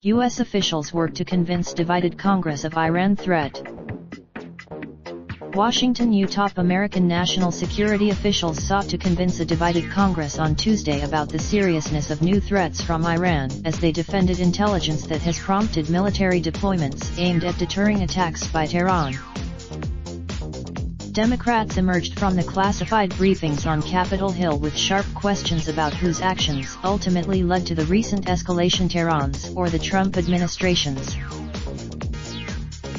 U.S. officials work to convince divided Congress of Iran threat. Washington, top American national security officials sought to convince a divided Congress on Tuesday about the seriousness of new threats from Iran, as they defended intelligence that has prompted military deployments aimed at deterring attacks by Tehran. Democrats emerged from the classified briefings on Capitol Hill with sharp questions about whose actions ultimately led to the recent escalation, Tehran's or the Trump administration's.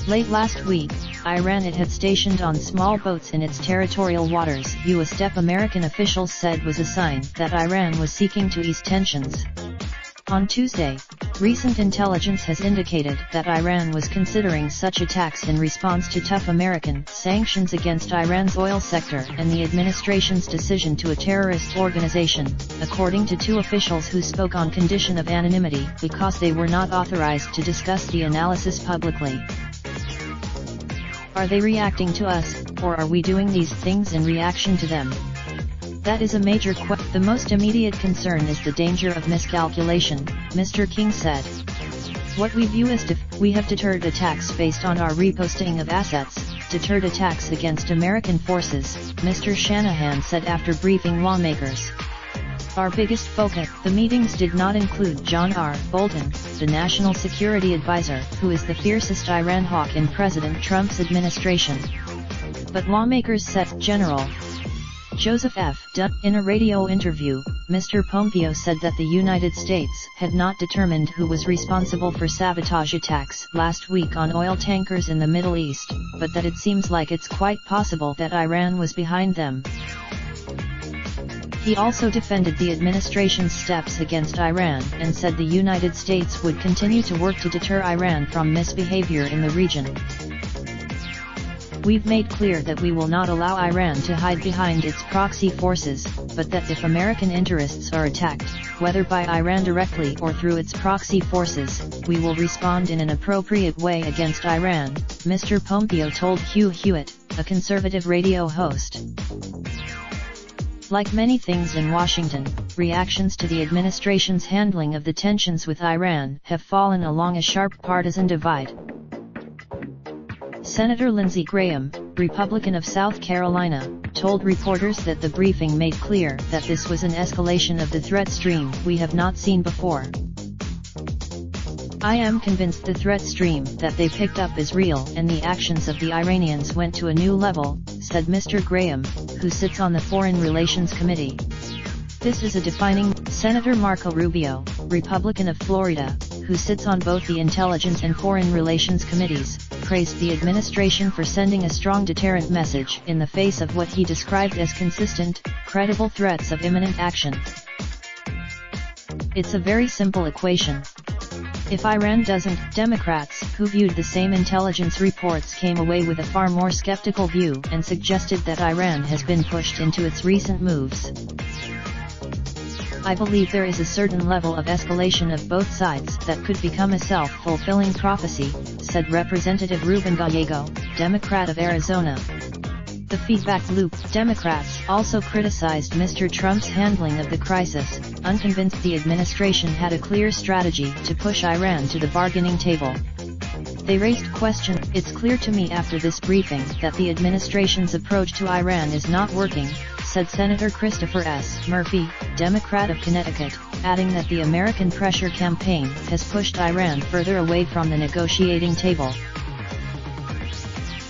Late last week, Iran had stationed on small boats in its territorial waters, a step American officials said was a sign that Iran was seeking to ease tensions. On Tuesday, recent intelligence has indicated that Iran was considering such attacks in response to tough American sanctions against Iran's oil sector and the administration's decision to a terrorist organization, according to two officials who spoke on condition of anonymity because they were not authorized to discuss the analysis publicly. Are they reacting to us, or are we doing these things in reaction to them? That is a major question. The most immediate concern is the danger of miscalculation, Mr. King said. What we view as we have deterred attacks based on our reposting of assets, deterred attacks against American forces, Mr. Shanahan said after briefing lawmakers. Our biggest focus. The meetings did not include John R. Bolton, the national security advisor, who is the fiercest Iran hawk in President Trump's administration. But lawmakers said General Joseph F. Dunn. In a radio interview, Mr. Pompeo said that the United States had not determined who was responsible for sabotage attacks last week on oil tankers in the Middle East, but that it seems like it's quite possible that Iran was behind them. He also defended the administration's steps against Iran and said the United States would continue to work to deter Iran from misbehavior in the region. We've made clear that we will not allow Iran to hide behind its proxy forces, but that if American interests are attacked, whether by Iran directly or through its proxy forces, we will respond in an appropriate way against Iran, Mr. Pompeo told Hugh Hewitt, a conservative radio host. Like many things in Washington, reactions to the administration's handling of the tensions with Iran have fallen along a sharp partisan divide. Senator Lindsey Graham, Republican of South Carolina, told reporters that the briefing made clear that this was an escalation of the threat stream we have not seen before. I am convinced the threat stream that they picked up is real and the actions of the Iranians went to a new level, said Mr. Graham, who sits on the Foreign Relations Committee. This is a defining. Senator Marco Rubio, Republican of Florida, who sits on both the Intelligence and Foreign Relations Committees, praised the administration for sending a strong deterrent message in the face of what he described as consistent, credible threats of imminent action. It's a very simple equation. If Iran doesn't, Democrats, who viewed the same intelligence reports, came away with a far more skeptical view and suggested that Iran has been pushed into its recent moves. I believe there is a certain level of escalation of both sides that could become a self-fulfilling prophecy, said Representative Ruben Gallego, Democrat of Arizona. The feedback loop. Democrats also criticized Mr. Trump's handling of the crisis, unconvinced the administration had a clear strategy to push Iran to the bargaining table. They raised questions. It's clear to me after this briefing that the administration's approach to Iran is not working, said Senator Christopher S. Murphy, Democrat of Connecticut, adding that the American pressure campaign has pushed Iran further away from the negotiating table.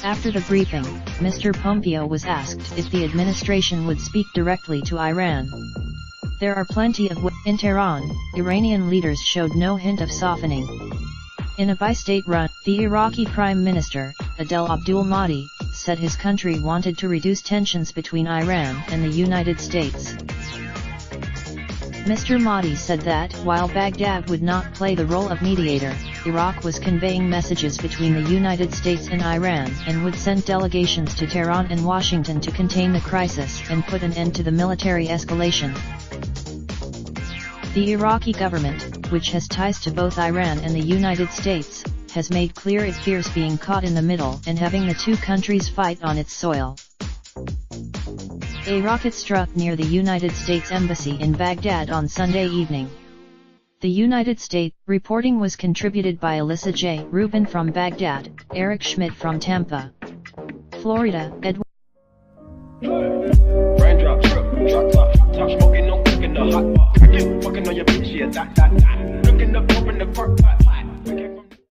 After the briefing, Mr. Pompeo was asked if the administration would speak directly to Iran. There are plenty of ways. In Tehran, Iranian leaders showed no hint of softening. In a bi-state run, the Iraqi Prime Minister, Adel Abdul Mahdi, said his country wanted to reduce tensions between Iran and the United States. Mr. Mahdi said that, while Baghdad would not play the role of mediator, Iraq was conveying messages between the United States and Iran and would send delegations to Tehran and Washington to contain the crisis and put an end to the military escalation. The Iraqi government, which has ties to both Iran and the United States, has made clear it fears being caught in the middle and having the two countries fight on its soil. A rocket struck near the United States Embassy in Baghdad on Sunday evening. The United States reporting was contributed by Alyssa J. Rubin from Baghdad, Eric Schmidt from Tampa, Florida, Edward. Raindrops, drop top, top smoking, no cooking the hot pot. Fucking on your bitch, yeah, that.